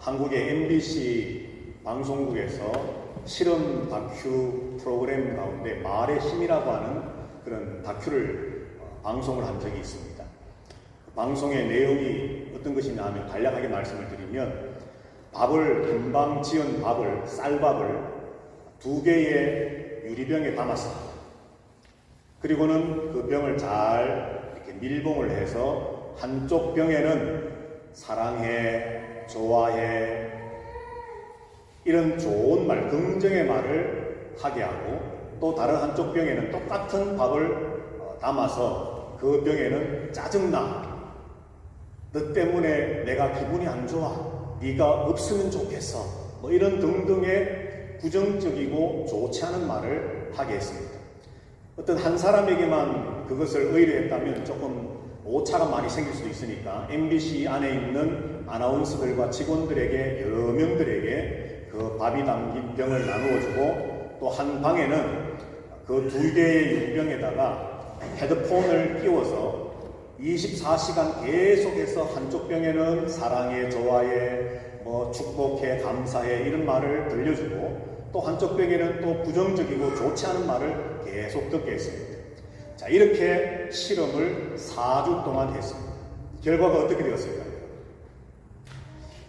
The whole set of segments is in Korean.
한국의 MBC 방송국에서 실험 다큐 프로그램 가운데 말의 힘이라고 하는 그런 다큐를 방송을 한 적이 있습니다. 방송의 내용이 어떤 것이냐 하면 간략하게 말씀을 드리면 금방 지은 밥을, 쌀밥을 2개의 유리병에 담았습니다. 그리고는 그 병을 잘 이렇게 밀봉을 해서 한쪽 병에는 사랑해, 좋아해 이런 좋은 말, 긍정의 말을 하게 하고 또 다른 한쪽 병에는 똑같은 밥을 담아서 그 병에는 짜증나, 너 때문에 내가 기분이 안 좋아, 네가 없으면 좋겠어, 뭐 이런 등등의 부정적이고 좋지 않은 말을 하게 했습니다. 어떤 한 사람에게만 그것을 의뢰했다면 조금 오차가 많이 생길 수도 있으니까 MBC 안에 있는 아나운서들과 직원들에게 여러 명들에게 그 밥이 담긴 병을 나누어주고 또 한 방에는 그 2개의 유리병에다가 헤드폰을 끼워서 24시간 계속해서 한쪽 병에는 사랑해, 좋아해, 뭐 축복해, 감사해 이런 말을 들려주고 또 한쪽 병에는 또 부정적이고 좋지 않은 말을 계속 듣게 했습니다. 자, 이렇게 실험을 4주 동안 했습니다. 결과가 어떻게 되었을까요?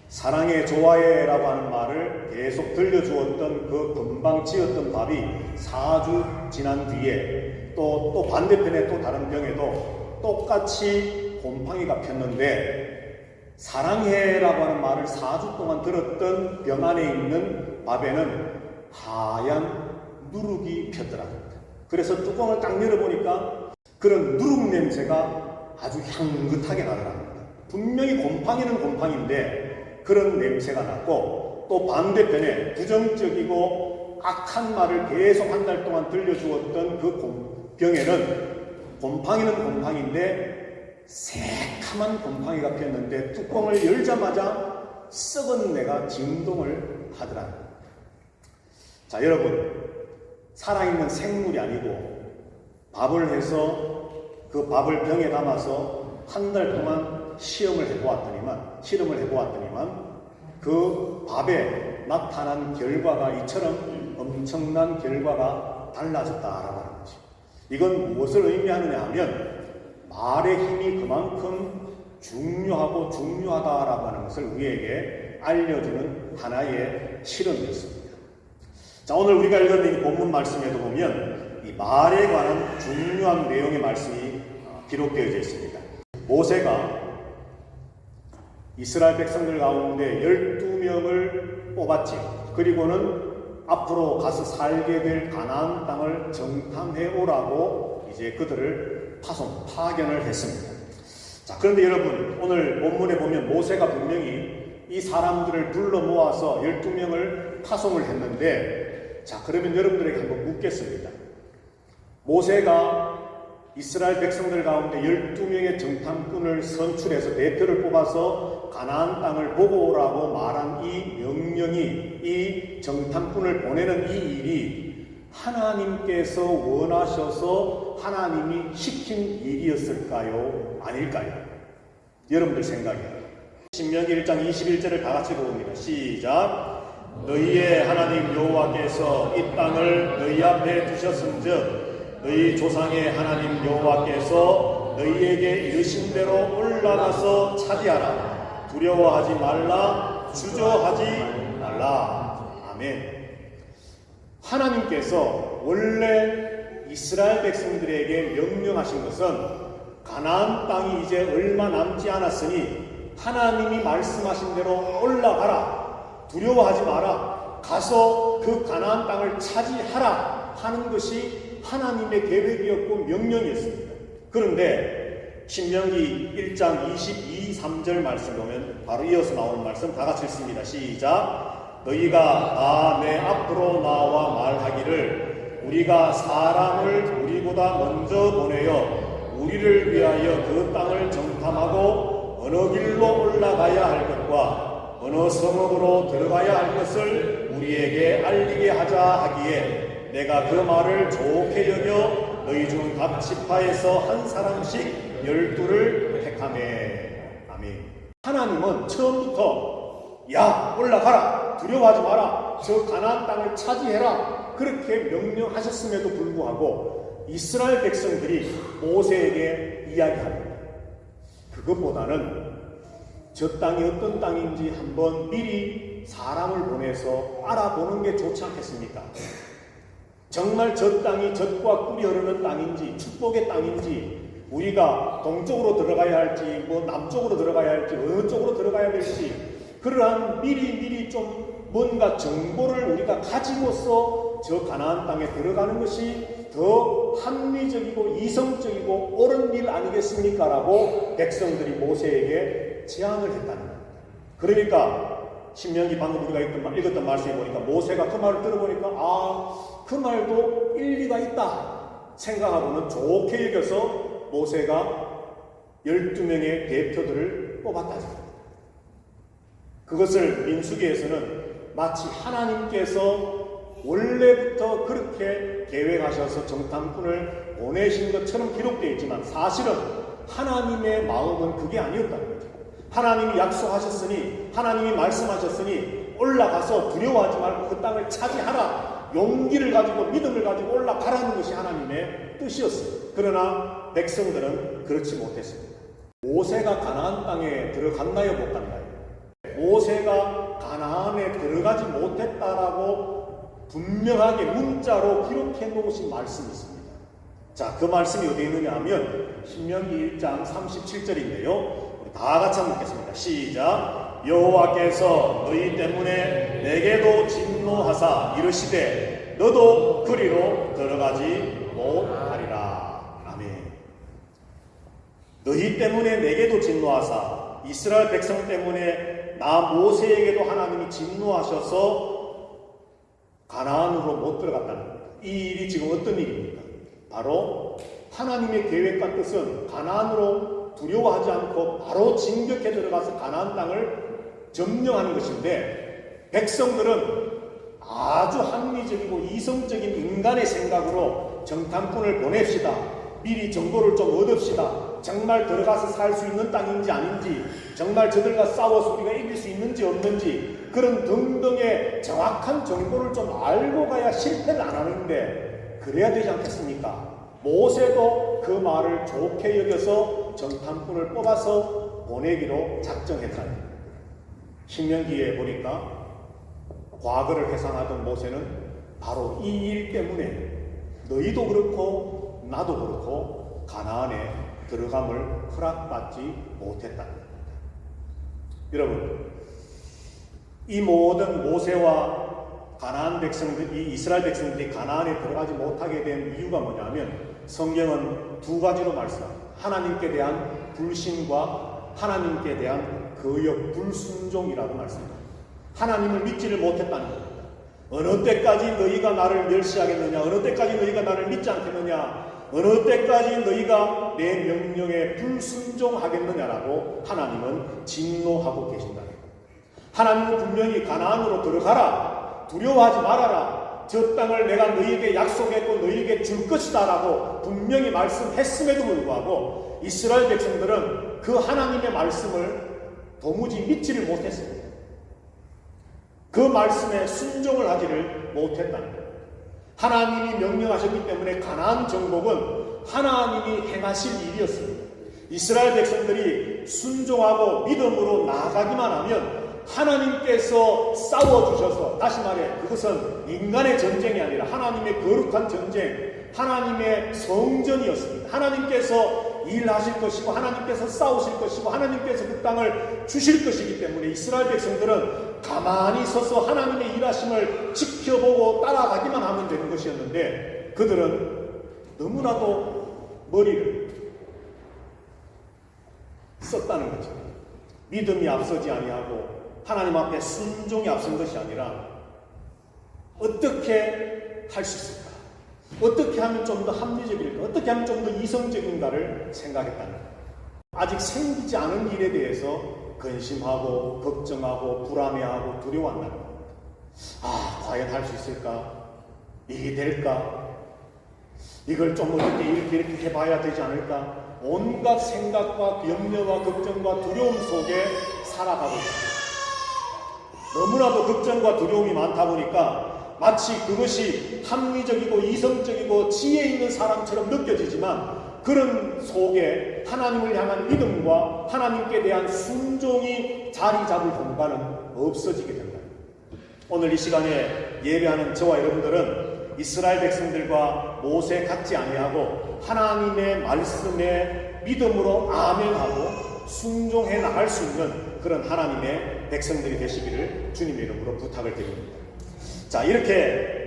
사랑해, 좋아해 라고 하는 말을 계속 들려주었던 그 금방 지었던 밥이 4주 지난 뒤에 또 반대편에 또 다른 병에도 똑같이 곰팡이가 폈는데 사랑해 라고 하는 말을 4주 동안 들었던 병 안에 있는 밥에는 하얀 누룩이 폈더랍니다. 그래서 뚜껑을 딱 열어보니까 그런 누룩 냄새가 아주 향긋하게 나더랍니다. 분명히 곰팡이는 곰팡이인데 그런 냄새가 났고 또 반대편에 부정적이고 악한 말을 계속 한 달 동안 들려주었던 그 병에는 곰팡이는 곰팡이인데 새카만 곰팡이가 폈는데 뚜껑을 열자마자 썩은 내가 진동을 하더랍니다. 자, 여러분, 살아있는 생물이 아니고 밥을 해서 그 밥을 병에 담아서 한 달 동안 실험을 해보았더니만 그 밥에 나타난 결과가 이처럼 엄청난 결과가 달라졌다라고 하는 것입니다. 이건 무엇을 의미하느냐 하면 말의 힘이 그만큼 중요하다라고 하는 것을 우리에게 알려주는 하나의 실험이었습니다. 자, 오늘 우리가 읽은 이 본문 말씀에도 보면 이 말에 관한 중요한 내용의 말씀이 기록되어져 있습니다. 모세가 이스라엘 백성들 가운데 12명을 뽑았지. 그리고는 앞으로 가서 살게 될 가나안 땅을 정탐해 오라고 이제 그들을 파견을 했습니다. 자, 그런데 여러분, 오늘 본문에 보면 모세가 분명히 이 사람들을 불러 모아서 12명을 파송을 했는데, 자, 그러면 여러분들에게 한번 묻겠습니다. 모세가 이스라엘 백성들 가운데 12명의 정탐꾼을 선출해서 대표를 뽑아서 가나안 땅을 보고 오라고 말한 이 명령이, 이 정탐꾼을 보내는 이 일이 하나님께서 원하셔서 하나님이 시킨 일이었을까요? 아닐까요? 여러분들 생각이에요. 신명기 1장 21절을 다 같이 봅니다. 시작. 너희의 하나님 여호와께서 이 땅을 너희 앞에 두셨은즉 너희 조상의 하나님 여호와께서 너희에게 이르신 대로 올라가서 차지하라. 두려워하지 말라. 주저하지 말라. 아멘. 하나님께서 원래 이스라엘 백성들에게 명령하신 것은 가나안 땅이 이제 얼마 남지 않았으니 하나님이 말씀하신 대로 올라가라. 두려워하지 마라. 가서 그 가나안 땅을 차지하라 하는 것이 하나님의 계획이었고 명령이었습니다. 그런데 신명기 1장 22, 3절 말씀 보면 바로 이어서 나오는 말씀 다 같이 읽습니다. 시작. 너희가 다 내 앞으로 나와 말하기를 우리가 사람을 우리보다 먼저 보내어 우리를 위하여 그 땅을 정탐하고 어느 길로 올라가야 할 것과 어느 성읍으로 들어가야 할 것을 우리에게 알리게 하자 하기에 내가 그 말을 좋게 여겨 너희 중 각 지파에서 한 사람씩 12를 택하매. 아멘. 하나님은 처음부터 야 올라가라, 두려워하지 마라, 저 가나안 땅을 차지해라, 그렇게 명령하셨음에도 불구하고 이스라엘 백성들이 모세에게 이야기합니다. 그것보다는 저 땅이 어떤 땅인지 한번 미리 사람을 보내서 알아보는 게 좋지 않겠습니까? 정말 저 땅이 젖과 꿀이 흐르는 땅인지 축복의 땅인지, 우리가 동쪽으로 들어가야 할지 남쪽으로 들어가야 할지 어느 쪽으로 들어가야 될지, 그러한 미리 좀 뭔가 정보를 우리가 가지고서 저 가나안 땅에 들어가는 것이 더 합리적이고 이성적이고 옳은 일 아니겠습니까? 라고 백성들이 모세에게 제안을 했다는 겁니다. 그러니까 신명기 방금 우리가 읽었던 말씀에 보니까 모세가 그 말을 들어보니까 그 말도 일리가 있다 생각하고는 좋게 여겨서 모세가 12명의 대표들을 뽑았다는 겁니다. 그것을 민수기에서는 마치 하나님께서 원래부터 그렇게 계획하셔서 정탐꾼을 보내신 것처럼 기록되어 있지만, 사실은 하나님의 마음은 그게 아니었다는 거죠. 하나님이 약속하셨으니, 하나님이 말씀하셨으니 올라가서 두려워하지 말고 그 땅을 차지하라, 용기를 가지고 믿음을 가지고 올라가라는 것이 하나님의 뜻이었어요. 그러나 백성들은 그렇지 못했습니다. 모세가 가나안 땅에 들어갔나요, 못 갔나요? 모세가 가나안에 들어가지 못했다라고 분명하게 문자로 기록해 놓으신 말씀이 있습니다. 자, 그 말씀이 어디에 있느냐 하면 신명기 1장 37절인데요. 우리 다 같이 한번 읽겠습니다. 시작. 여호와께서 너희 때문에 내게도 진노하사 이르시되 너도 그리로 들어가지 못하리라. 아멘. 너희 때문에 내게도 진노하사, 이스라엘 백성 때문에 나 모세에게도 하나님이 진노하셔서 가나안으로 못 들어갔다는 겁니다. 이 일이 지금 어떤 일입니까? 바로 하나님의 계획과 뜻은 가나안으로 두려워하지 않고 바로 진격해 들어가서 가나안 땅을 점령하는 것인데, 백성들은 아주 합리적이고 이성적인 인간의 생각으로 정탐꾼을 보냅시다, 미리 정보를 좀 얻읍시다, 정말 들어가서 살 수 있는 땅인지 아닌지, 정말 저들과 싸워서 우리가 이길 수 있는지 없는지, 그런 등등의 정확한 정보를 좀 알고 가야 실패를 안 하는데, 그래야 되지 않겠습니까? 모세도 그 말을 좋게 여겨서 정탐꾼을 뽑아서 보내기로 작정했다는 겁니다. 신명기에 보니까 과거를 회상하던 모세는 바로 이 일 때문에 너희도 그렇고 나도 그렇고 가나안에 들어감을 허락받지 못했다는 겁니다. 여러분, 이 모든 모세와 가나안 백성들, 이 이스라엘 백성들이 가나안에 들어가지 못하게 된 이유가 뭐냐면, 성경은 두 가지로 말씀합니다. 하나님께 대한 불신과 하나님께 대한 거역 불순종이라고 말씀합니다. 하나님을 믿지를 못했다는 겁니다. 어느 때까지 너희가 나를 멸시하겠느냐, 어느 때까지 너희가 나를 믿지 않겠느냐, 어느 때까지 너희가 내 명령에 불순종하겠느냐라고 하나님은 진노하고 계신다. 하나님은 분명히 가나안으로 들어가라, 두려워하지 말아라, 저 땅을 내가 너희에게 약속했고 너희에게 줄 것이다 라고 분명히 말씀했음에도 불구하고 이스라엘 백성들은 그 하나님의 말씀을 도무지 믿지를 못했습니다. 그 말씀에 순종을 하지를 못했다는 거예요. 하나님이 명령하셨기 때문에 가나안 정복은 하나님이 행하실 일이었습니다. 이스라엘 백성들이 순종하고 믿음으로 나아가기만 하면 하나님께서 싸워주셔서, 다시 말해 그것은 인간의 전쟁이 아니라 하나님의 거룩한 전쟁, 하나님의 성전이었습니다. 하나님께서 일하실 것이고 하나님께서 싸우실 것이고 하나님께서 그 땅을 주실 것이기 때문에 이스라엘 백성들은 가만히 서서 하나님의 일하심을 지켜보고 따라가기만 하면 되는 것이었는데, 그들은 너무나도 머리를 썼다는 거죠. 믿음이 앞서지 아니하고 하나님 앞에 순종이 앞선 것이 아니라 어떻게 할 수 있을까? 어떻게 하면 좀 더 합리적일까? 어떻게 하면 좀 더 이성적인가를 생각했다는 거예요. 아직 생기지 않은 일에 대해서 근심하고 걱정하고 불안해하고 두려워한다는 겁니다. 과연 할 수 있을까? 이게 될까? 이걸 좀 어떻게 이렇게 해봐야 되지 않을까? 온갖 생각과 염려와 걱정과 두려움 속에 살아가고 있습니다. 너무나도 걱정과 두려움이 많다 보니까 마치 그것이 합리적이고 이성적이고 지혜 있는 사람처럼 느껴지지만 그런 속에 하나님을 향한 믿음과 하나님께 대한 순종이 자리 잡을 공간은 없어지게 된다. 오늘 이 시간에 예배하는 저와 여러분들은 이스라엘 백성들과 모세 같지 아니하고 하나님의 말씀에 믿음으로 아멘하고 순종해 나갈 수 있는 그런 하나님의 백성들이 되시기를 주님의 이름으로 부탁을 드립니다. 자, 이렇게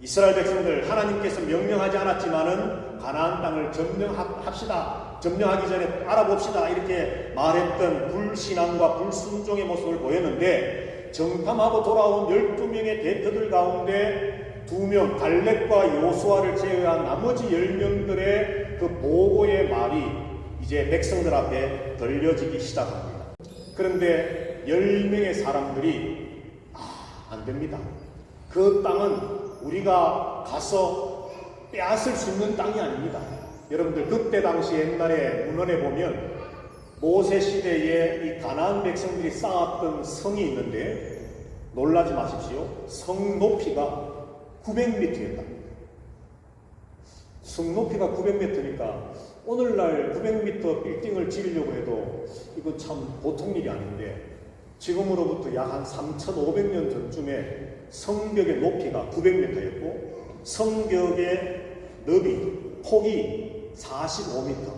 이스라엘 백성들 하나님께서 명령하지 않았지만은 가나안 땅을 점령합시다. 점령하기 전에 알아봅시다. 이렇게 말했던 불신앙과 불순종의 모습을 보였는데 정탐하고 돌아온 12명의 대표들 가운데 2명 갈렙과 요수아를 제외한 나머지 10명들의 그 보고의 말이 이제 백성들 앞에 들려지기 시작합니다. 그런데 10명의 사람들이 안 됩니다. 그 땅은 우리가 가서 빼앗을 수 있는 땅이 아닙니다. 여러분들 그때 당시 옛날에 문헌에 보면 모세 시대에 이 가나안 백성들이 쌓았던 성이 있는데 놀라지 마십시오. 성 높이가 900m였다. 성 높이가 900m니까 오늘날 900m 빌딩을 지으려고 해도 이거 참 보통 일이 아닌데 지금으로부터 약 한 3,500년 전쯤에 성벽의 높이가 900m였고 성벽의 너비, 폭이 45m.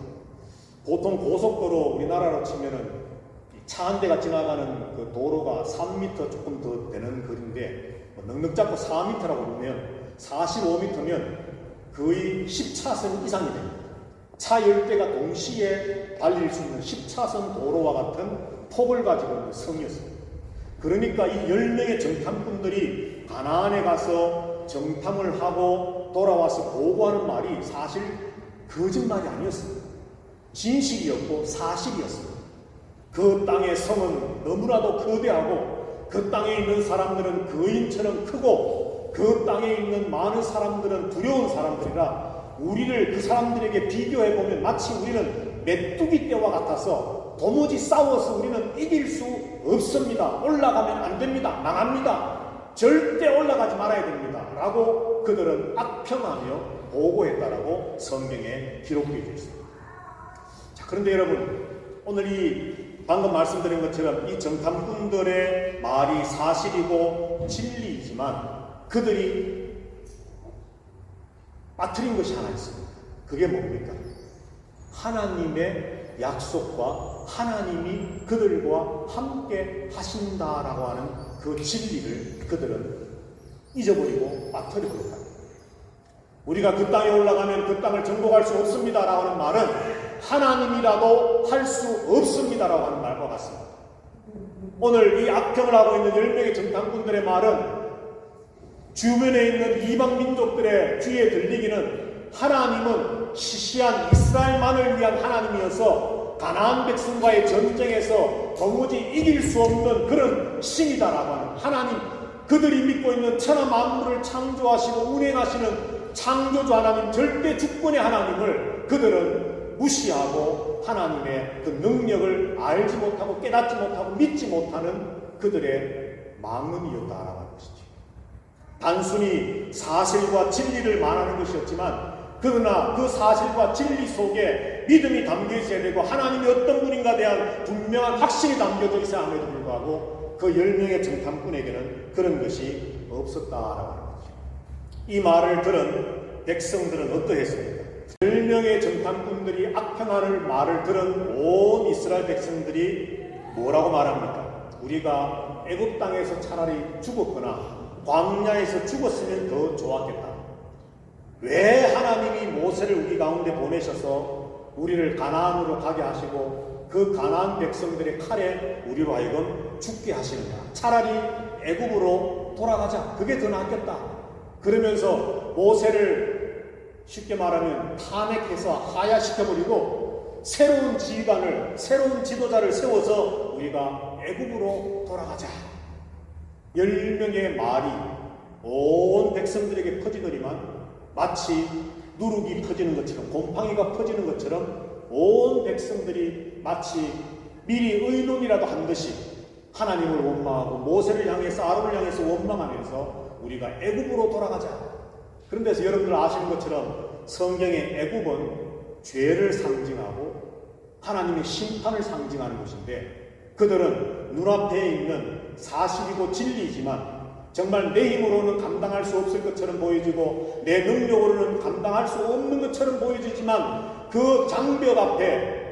보통 고속도로 우리나라로 치면은 차 한 대가 지나가는 그 도로가 3m 조금 더 되는 거리인데 넉넉 잡고 4m라고 보면 45m면 거의 10차선 이상이 됩니다. 차 10대가 동시에 달릴 수 있는 10차선 도로와 같은 폭을 가지고 있는 성이었습니다. 그러니까 이 10명의 정탐꾼들이 가나안에 가서 정탐을 하고 돌아와서 보고하는 말이 사실 거짓말이 아니었습니다. 진실이었고 사실이었습니다. 그 땅의 성은 너무나도 거대하고 그 땅에 있는 사람들은 거인처럼 크고 그 땅에 있는 많은 사람들은 두려운 사람들이라 우리를 그 사람들에게 비교해보면 마치 우리는 메뚜기 떼와 같아서 도무지 싸워서 우리는 이길 수 없습니다. 올라가면 안 됩니다. 망합니다. 절대 올라가지 말아야 됩니다. 라고 그들은 악평하며 보고했다라고 성경에 기록되어 있습니다. 자, 그런데 여러분, 오늘 이 방금 말씀드린 것처럼 이 정탐꾼들의 말이 사실이고 진리이지만 그들이 빠뜨린 것이 하나 있습니다. 그게 뭡니까? 하나님의 약속과 하나님이 그들과 함께 하신다라고 하는 그 진리를 그들은 잊어버리고 빠뜨려버렸다. 우리가 그 땅에 올라가면 그 땅을 정복할 수 없습니다라고 하는 말은 하나님이라도 할 수 없습니다라고 하는 말과 같습니다. 오늘 이 악평을 하고 있는 10명의 정탐꾼들의 말은 주변에 있는 이방 민족들의 귀에 들리기는 하나님은 시시한 이스라엘만을 위한 하나님이어서 가나안 백성과의 전쟁에서 도무지 이길 수 없는 그런 신이다라고 하는 하나님, 그들이 믿고 있는 천하 만물을 창조하시고 운행하시는 창조주 하나님, 절대 주권의 하나님을 그들은 무시하고 하나님의 그 능력을 알지 못하고 깨닫지 못하고 믿지 못하는 그들의 망언이었다라고 하는 것이죠. 단순히 사실과 진리를 말하는 것이었지만 그러나 그 사실과 진리 속에 믿음이 담겨 있어야 되고 하나님이 어떤 분인가에 대한 분명한 확신이 담겨져 있어야 함에도 불구하고 그 10명의 정탐꾼에게는 그런 것이 없었다라고 하는 거죠. 이 말을 들은 백성들은 어떠했습니까? 10명의 정탐꾼들이 악평하는 말을 들은 온 이스라엘 백성들이 뭐라고 말합니까? 우리가 애굽 땅에서 차라리 죽었거나 광야에서 죽었으면 더 좋았겠다. 왜 하나님이 모세를 우리 가운데 보내셔서 우리를 가나안으로 가게 하시고 그 가나안 백성들의 칼에 우리로 하여금 죽게 하시는가? 차라리 애굽으로 돌아가자. 그게 더 낫겠다. 그러면서 모세를 쉽게 말하면 탄핵해서 하야시켜버리고 새로운 지휘관을, 새로운 지도자를 세워서 우리가 애굽으로 돌아가자. 10명의 말이 온 백성들에게 퍼지더니만 마치 누룩이 퍼지는 것처럼, 곰팡이가 퍼지는 것처럼 온 백성들이 마치 미리 의논이라도 한 듯이 하나님을 원망하고 모세를 향해서 아론을 향해서 원망하면서 우리가 애굽으로 돌아가자. 그런데 여러분들 아시는 것처럼 성경의 애굽은 죄를 상징하고 하나님의 심판을 상징하는 곳인데 그들은 눈앞에 있는 사실이고 진리이지만 정말 내 힘으로는 감당할 수 없을 것처럼 보여지고 내 능력으로는 감당할 수 없는 것처럼 보여지지만 그 장벽 앞에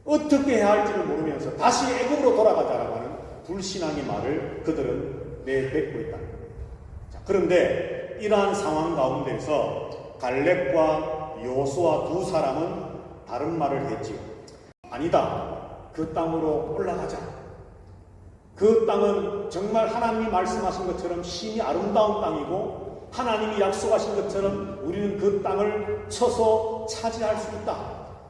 어떻게 해야 할지를 모르면서 다시 애굽으로 돌아가자라고 하는 불신앙의 말을 그들은 내뱉고 있다는 겁니다. 그런데 이러한 상황 가운데서 갈렙과 여호수아 두 사람은 다른 말을 했지요. 아니다. 그 땅으로 올라가자. 그 땅은 정말 하나님이 말씀하신 것처럼 심히 아름다운 땅이고 하나님이 약속하신 것처럼 우리는 그 땅을 쳐서 차지할 수 있다.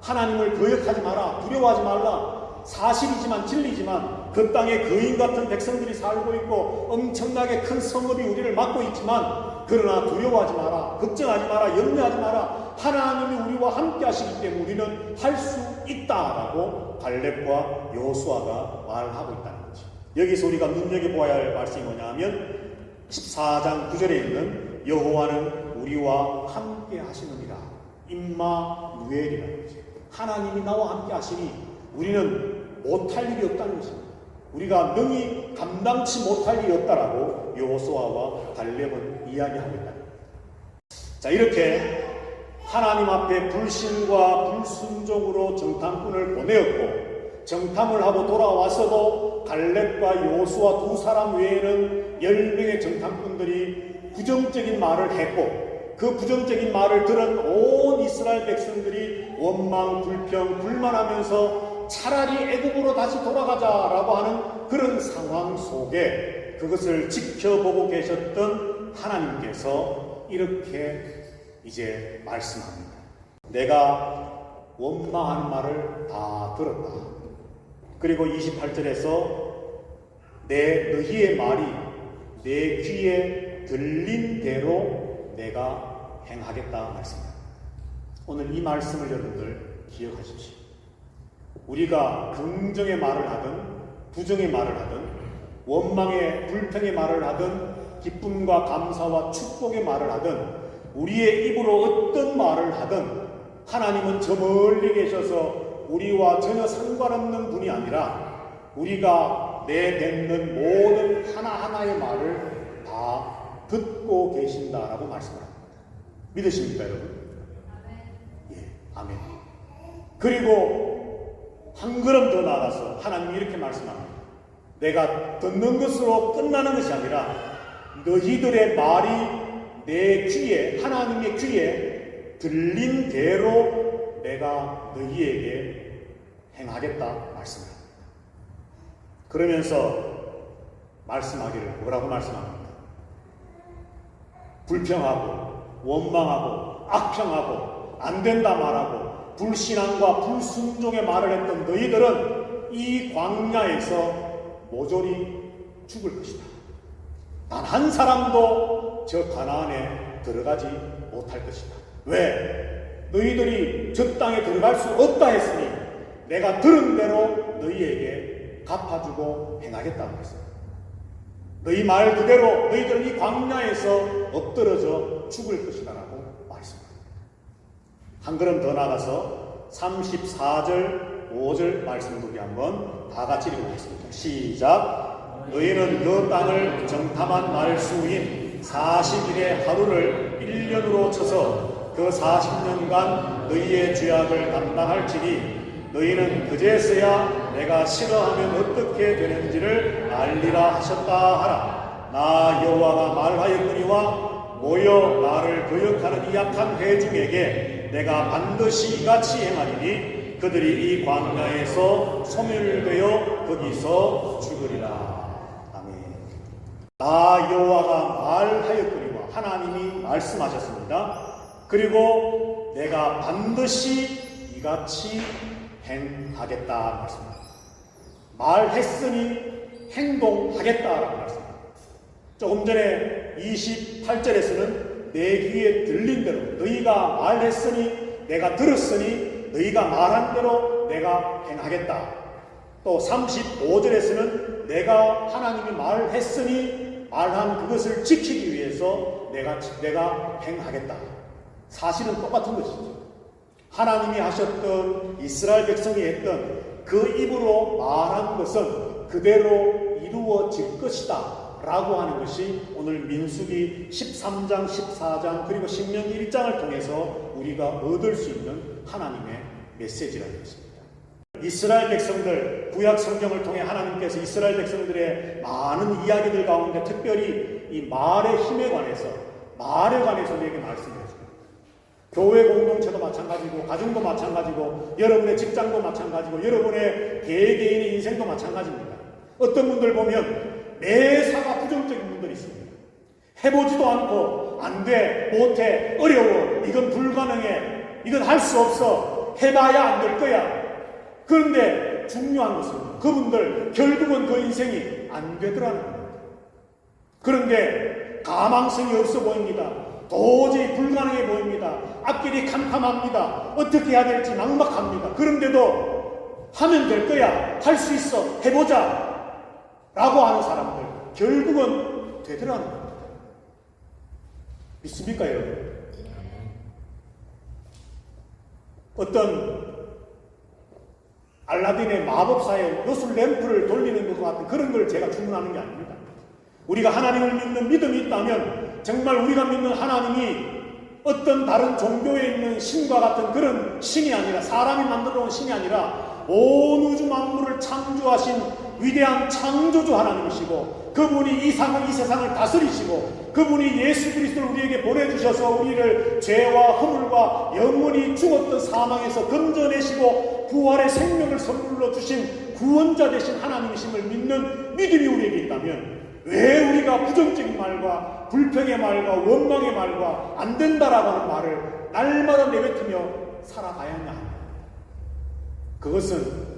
하나님을 거역하지 마라. 두려워하지 말라. 사실이지만 진리지만 그 땅에 거인 같은 백성들이 살고 있고 엄청나게 큰 성읍이 우리를 막고 있지만 그러나 두려워하지 마라. 걱정하지 마라. 염려하지 마라. 하나님이 우리와 함께 하시기 때문에 우리는 할 수 있다라고 갈렙과 여호수아가 말하고 있다는 거죠. 여기서 우리가 눈여겨보아야 할 말씀이 뭐냐 하면 14장 9절에 있는 여호와는 우리와 함께 하시느니라. 임마누엘이라는 거죠. 하나님이 나와 함께 하시니 우리는 못할 일이 없다는 것입니다. 우리가 능히 감당치 못할 일이 없다라고 여호수아와 갈렙은 이야기하고 있다. 자, 이렇게 하나님 앞에 불신과 불순종으로 정탐꾼을 보내었고 정탐을 하고 돌아와서도 갈렙과 여호수아 두 사람 외에는 10명의 정탐꾼들이 부정적인 말을 했고 그 부정적인 말을 들은 온 이스라엘 백성들이 원망, 불평, 불만하면서 차라리 애굽으로 다시 돌아가자라고 하는 그런 상황 속에 그것을 지켜보고 계셨던 하나님께서 이렇게 이제 말씀합니다. 내가 원망하는 말을 다 들었다. 그리고 28절에서 너희의 말이 내 귀에 들린 대로 내가 행하겠다 말씀입니다. 오늘 이 말씀을 여러분들 기억하십시오. 우리가 긍정의 말을 하든 부정의 말을 하든 원망의 불평의 말을 하든 기쁨과 감사와 축복의 말을 하든 우리의 입으로 어떤 말을 하든 하나님은 저 멀리 계셔서 우리와 전혀 상관없는 분이 아니라 우리가 내뱉는 모든 하나하나의 말을 다 듣고 계신다라고 말씀을 합니다. 믿으십니까 여러분? 예, 아멘. 그리고 한 걸음 더 나아가서 하나님이 이렇게 말씀합니다. 내가 듣는 것으로 끝나는 것이 아니라 너희들의 말이 내 귀에 하나님의 귀에 들린 대로 내가 너희에게 행하겠다 말씀합니다. 그러면서 말씀하기를 뭐라고 말씀합니까? 불평하고 원망하고 악평하고 안된다 말하고 불신앙과 불순종의 말을 했던 너희들은 이 광야에서 모조리 죽을 것이다. 단 한 사람도 저 가나안에 들어가지 못할 것이다. 왜? 너희들이 저 땅에 들어갈 수 없다 했으니 내가 들은 대로 너희에게 갚아주고 행하겠다는 것입니다. 너희 말 그대로 너희들은 이 광야에서 엎드러져 죽을 것이다 라고 말씀합니다. 한 걸음 더 나가서 34절 5절 말씀을 우리 한번 다 같이 읽어보겠습니다. 시작. 너희는 그 땅을 정탐한 날 수인 40일의 하루를 1년으로 쳐서 그 40년간 너희의 죄악을 감당할지니 너희는 그제서야 내가 싫어하면 어떻게 되는지를 알리라 하셨다 하라. 나 여호와가 말하였거니와 모여 나를 거역하는 이 약한 회중에게 내가 반드시 이같이 행하리니 그들이 이 광야에서 소멸되어 거기서 죽으리라. 나 여호와가 말하였거니와 하나님이 말씀하셨습니다. 그리고 내가 반드시 이같이 행하겠다 말씀입니다. 말했으니 행동하겠다라고 말씀입니다. 조금 전에 28절에서는 내 귀에 들린 대로 너희가 말했으니 내가 들었으니 너희가 말한 대로 내가 행하겠다. 또 35절에서는 내가 하나님이 말했으니 말한 그것을 지키기 위해서 내가 행하겠다. 사실은 똑같은 것이죠. 하나님이 하셨던 이스라엘 백성이 했던 그 입으로 말한 것은 그대로 이루어질 것이다 라고 하는 것이 오늘 민수기 13장, 14장 그리고 신명기 1장을 통해서 우리가 얻을 수 있는 하나님의 메시지라는 것입니다. 이스라엘 백성들, 구약 성경을 통해 하나님께서 이스라엘 백성들의 많은 이야기들 가운데 특별히 이 말의 힘에 관해서 우리에게 말씀해 주십니다. 교회 공동체도 마찬가지고 가정도 마찬가지고 여러분의 직장도 마찬가지고 여러분의 개개인의 인생도 마찬가지입니다. 어떤 분들 보면 매사가 부정적인 분들이 있습니다. 해보지도 않고 안 돼, 못해, 어려워, 이건 불가능해, 이건 할 수 없어, 해봐야 안 될 거야. 그런데 중요한 것은 그분들 결국은 그 인생이 안 되더라는 겁니다. 그런데 가망성이 없어 보입니다. 도저히 불가능해 보입니다. 앞길이 캄캄합니다. 어떻게 해야 될지 막막합니다. 그런데도 하면 될 거야, 할 수 있어, 해보자 라고 하는 사람들 결국은 되더라는 겁니다. 믿습니까 여러분? 어떤 알라딘의 마법사의 요술 램프를 돌리는 것 같은 그런 걸 제가 주문하는 게 아닙니다. 우리가 하나님을 믿는 믿음이 있다면 정말 우리가 믿는 하나님이 어떤 다른 종교에 있는 신과 같은 그런 신이 아니라 사람이 만들어 온 신이 아니라 온 우주 만물을 창조하신 위대한 창조주 하나님이시고 그분이 이 세상을 다스리시고 그분이 예수 그리스도를 우리에게 보내주셔서 우리를 죄와 허물과 영원히 죽었던 사망에서 건져내시고 부활의 생명을 선물로 주신 구원자 되신 하나님이심을 믿는 믿음이 우리에게 있다면 왜 우리가 부정적인 말과 불평의 말과 원망의 말과 안 된다라고 하는 말을 날마다 내뱉으며 살아가야 하냐? 그것은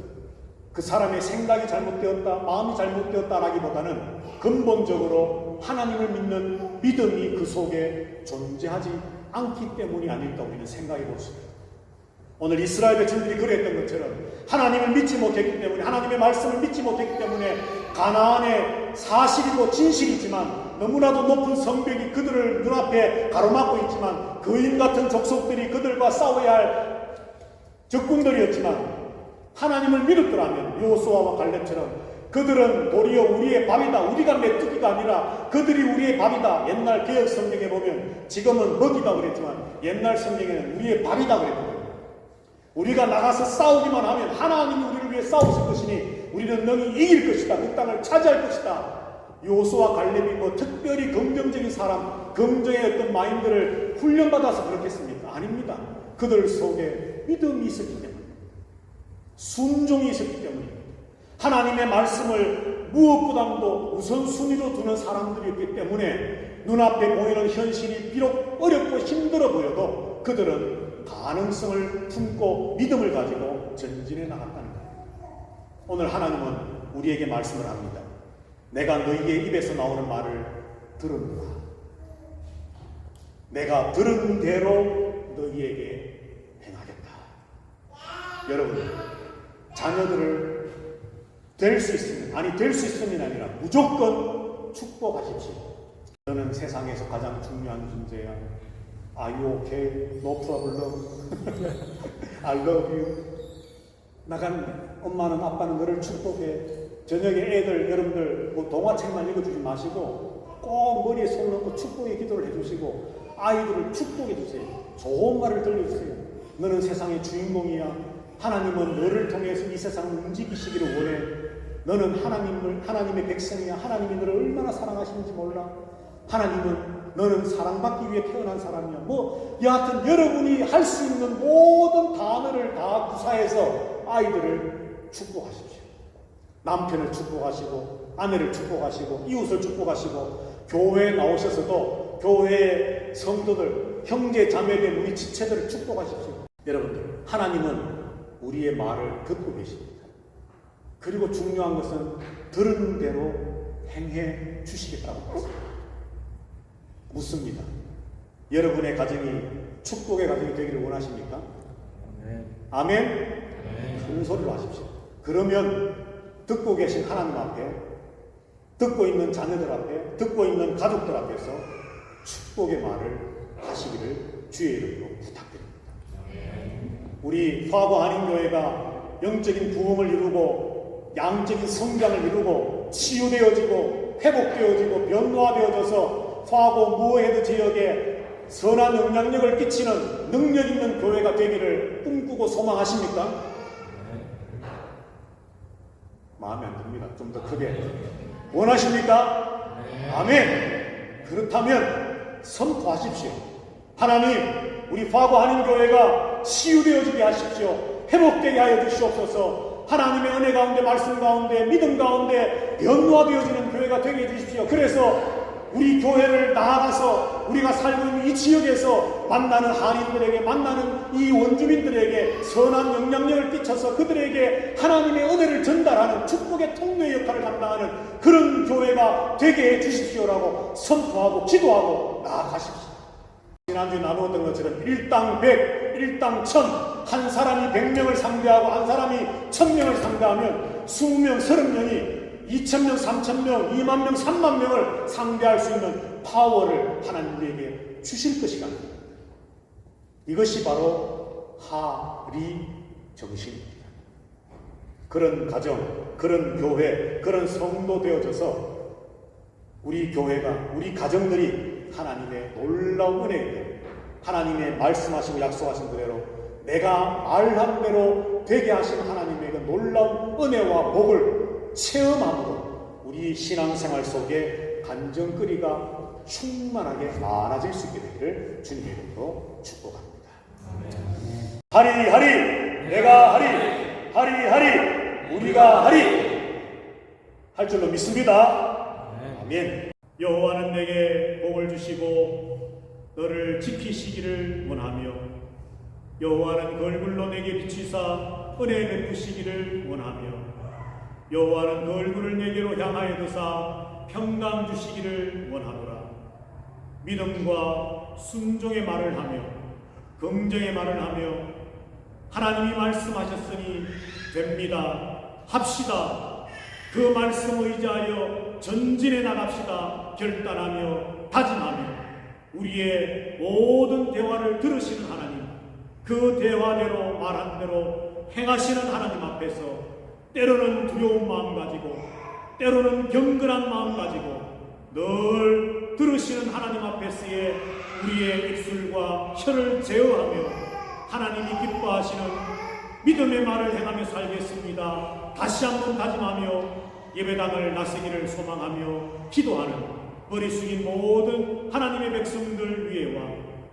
그 사람의 생각이 잘못되었다, 마음이 잘못되었다라기보다는 근본적으로 하나님을 믿는 믿음이 그 속에 존재하지 않기 때문이 아닐까 우리는 생각해 볼 수 있습니다. 오늘 이스라엘 백성들이 그랬던 것처럼 하나님을 믿지 못했기 때문에 하나님의 말씀을 믿지 못했기 때문에 가나안의 사실이고 진실이지만 너무나도 높은 성벽이 그들을 눈앞에 가로막고 있지만 거인 같은 족속들이 그들과 싸워야 할 적군들이었지만 하나님을 믿었더라면 여호수아와 갈렙처럼 그들은 도리어 우리의 밥이다, 우리가 메뚜기가 아니라 그들이 우리의 밥이다. 옛날 개혁 성경에 보면 지금은 먹이다 그랬지만 옛날 성경에는 우리의 밥이다 그랬거든요. 우리가 나가서 싸우기만 하면 하나님이 우리를 위해 싸우실 것이니 우리는 능히 이길 것이다, 그 땅을 차지할 것이다. 여호수아 갈렙이 뭐 특별히 긍정적인 사람, 긍정의 어떤 마인드를 훈련받아서 그렇겠습니까? 아닙니다. 그들 속에 믿음이 있었기 때문에, 순종이 있었기 때문에, 하나님의 말씀을 무엇보다도 우선순위로 두는 사람들이었기 때문에 눈앞에 보이는 현실이 비록 어렵고 힘들어 보여도 그들은 가능성을 품고 믿음을 가지고 전진해 나갔다는 거예요. 오늘 하나님은 우리에게 말씀을 합니다. 내가 너희의 입에서 나오는 말을 들었노라. 내가 들은 대로 너희에게 행하겠다. 여러분, 자녀들을 될 수 있으면, 될 수 있으면 아니라 무조건 축복하십시오. 너는 세상에서 가장 중요한 존재야. Are you okay? No problem. I love you. 나간 엄마는 아빠는 너를 축복해. 저녁에 애들, 여러분들 뭐 동화책만 읽어주지 마시고 꼭 머리에 손 넣고 축복의 기도를 해주시고 아이들을 축복해 주세요. 좋은 말을 들려주세요. 너는 세상의 주인공이야. 하나님은 너를 통해서 이 세상을 움직이시기를 원해. 너는 하나님의 백성이야. 하나님이 너를 얼마나 사랑하시는지 몰라. 너는 사랑받기 위해 태어난 사람이야. 여하튼 여러분이 할 수 있는 모든 단어를 다 구사해서 아이들을 축복하십시오. 남편을 축복하시고, 아내를 축복하시고, 이웃을 축복하시고, 교회에 나오셔서도 교회의 성도들, 형제, 자매된 우리 지체들을 축복하십시오. 여러분들, 하나님은 우리의 말을 듣고 계십니다. 그리고 중요한 것은 들은 대로 행해 주시겠다고 말씀합니다. 묻습니다. 여러분의 가정이 축복의 가정이 되기를 원하십니까? 아멘? 큰 소리로 하십시오. 그러면 듣고 계신 하나님 앞에 듣고 있는 자녀들 앞에, 듣고 있는 가족들 앞에서 축복의 말을 하시기를 주의 이름으로 부탁드립니다. 우리 화고 한인교회가 영적인 부흥을 이루고 양적인 성장을 이루고 치유되어지고 회복되어지고 변화되어져서 화고 무어헤드 지역에 선한 영향력을 끼치는 능력 있는 교회가 되기를 꿈꾸고 소망하십니까? 마음에 안 듭니다. 좀 더 크게 원하십니까? 아멘. 그렇다면 선포하십시오. 하나님, 우리 화고 한인교회가 치유되어지게 하십시오. 회복되게 하여 주시옵소서. 하나님의 은혜 가운데, 말씀 가운데, 믿음 가운데 변화되어지는 교회가 되게 해주십시오. 그래서 우리 교회를 나아가서 우리가 살고 있는 이 지역에서 만나는 한인들에게, 만나는 이 원주민들에게 선한 영향력을 끼쳐서 그들에게 하나님의 은혜를 전달하는 축복의 통로의 역할을 감당하는 그런 교회가 되게 해주십시오라고 선포하고 기도하고 나아가십시오. 지난주에 나누었던 것처럼 일당 100, 일당 1000, 한 사람이 100명을 상대하고 한 사람이 1000명을 상대하면 20명, 30명이 2000명, 3000명, 2만 명, 3만 명을 상대할 수 있는 파워를 하나님에게 주실 것이다. 이것이 바로 하리 정신입니다. 그런 가정, 그런 교회, 그런 성도 되어져서 우리 교회가, 우리 가정들이 하나님의 놀라운 은혜에 하나님의 말씀하시고 약속하신 그대로 내가 말한 대로 되게 하신 하나님의 그 놀라운 은혜와 복을 체험함으로 우리 신앙생활 속에 간증거리가 충만하게 많아질 수 있게 되기를 주님의 이름으로 축복합니다. 하리 하리 내가 하리 하리 하리 우리가 하리 할 줄로 믿습니다. 아멘. 여호와는 내게 복을 주시고 너를 지키시기를 원하며 여호와는 그 얼굴로 내게 비추사 은혜 베푸시기를 원하며 여호와는 그 얼굴을 내게로 향하여 드사 평강 주시기를 원하노라. 믿음과 순종의 말을 하며 긍정의 말을 하며 하나님이 말씀하셨으니 됩니다. 합시다. 그 말씀 의지하여 전진해 나갑시다. 결단하며 다짐하며 우리의 모든 대화를 들으시는 하나님, 그 대화대로 말한 대로 행하시는 하나님 앞에서 때로는 두려운 마음 가지고 때로는 경건한 마음 가지고 늘 들으시는 하나님 앞에서의 우리의 입술과 혀를 제어하며 하나님이 기뻐하시는 믿음의 말을 행하며 살겠습니다. 다시 한번 다짐하며 예배당을 나서기를 소망하며 기도하는 머리 숙인 모든 하나님의 백성들 위에와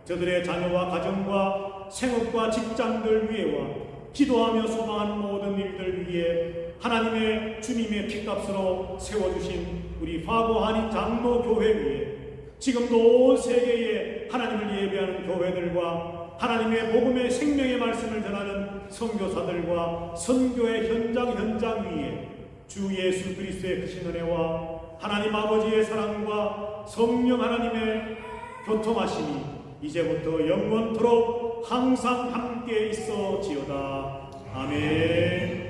저들의 자녀와 가정과 생업과 직장들 위에와 기도하며 소망하는 모든 일들 위에 하나님의 주님의 피값으로 세워주신 우리 화고 한인 장로교회 위에 지금도 온 세계에 하나님을 예배하는 교회들과 하나님의 복음의 생명의 말씀을 전하는 선교사들과 선교의 현장 위에 주 예수 그리스도의 크신 은혜와 하나님 아버지의 사랑과 성령 하나님의 교통하심이 이제부터 영원토록 항상 함께 있어지어다. 아멘.